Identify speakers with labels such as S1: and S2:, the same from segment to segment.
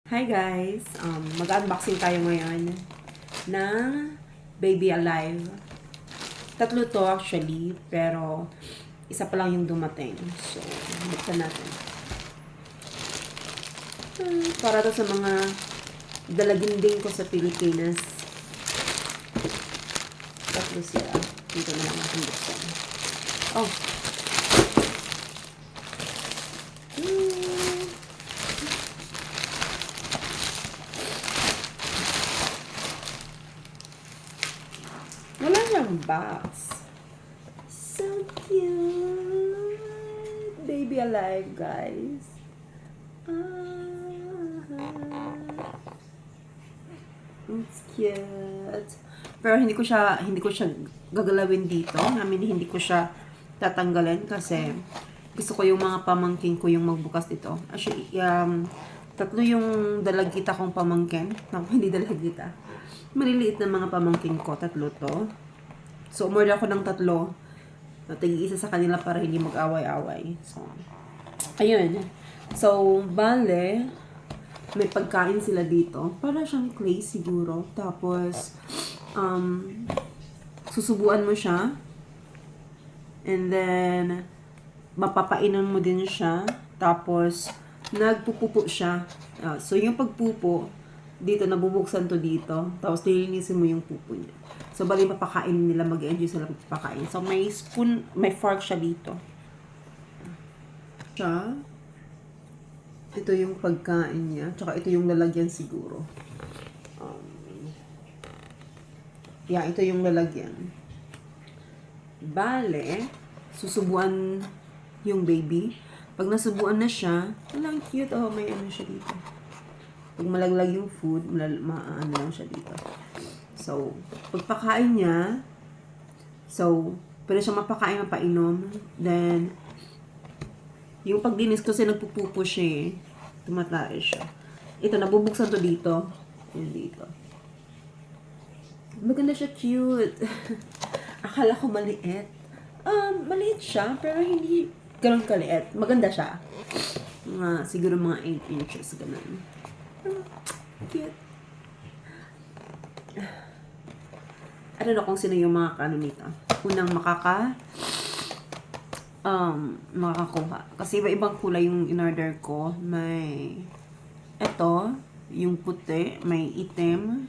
S1: Hi guys! Mag-unboxing tayo ngayon ng Baby Alive. Tatlo to actually, pero isa pa lang yung dumating. So, buksan natin. Para to sa mga dalaginding ko sa Pilipinas. Tatlo sila. Dito na lang natin buksan. Oh! Wala nang box. So cute. Baby Alive, guys. It's cute. Pero hindi ko siya gagalawin dito. Hindi ko siya tatanggalin kasi gusto ko yung mga pamangkin ko yung magbukas dito. Actually, tatlo yung dalagita kong pamangkin. Hindi dalagita. Maliliit na mga pamangkin ko, tatlo to. So, umorder ako ng tatlo. Tig-isa sa kanila para hindi mag-away-away. So, ayun. So, bale, may pagkain sila dito. Para siyang clay siguro. Tapos, susubuan mo siya. And then, mapapainan mo din siya. Tapos, nagpupupo siya. So, yung pagpupo, dito, nabubuksan to dito. Tapos, nilinisin mo yung pupo niya. So, bali papakain nila, mag-enjoy sila papakain. So, may spoon, may fork siya dito. Ito yung pagkain niya. Tsaka ito yung lalagyan siguro. Ito yung lalagyan. Bale, susubuan yung baby. Pag nasubuan na siya, walang cute. Oh, may ano siya dito. Pag malaglag yung food, maano lang siya dito. So, pagpakain niya, pwede siya mapakain, mapainom. Then, yung pagdinis kasi nagpupupo siya eh. Tumatay siya. Ito, nabubuksan to dito. Yan dito. Maganda siya, cute. Akala ko maliit. Maliit siya, pero hindi ganun kaliit. Maganda siya. Siguro mga 8 inches, ganun. Cute. I don't know kung sino yung mga kano nito. Unang makakakuha. Kasi iba-ibang kulay yung in-order ko. May eto, yung puti, may itim,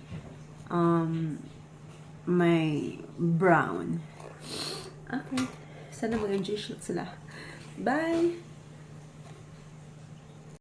S1: may brown. Okay. Sana mag-enjoy sila. Bye!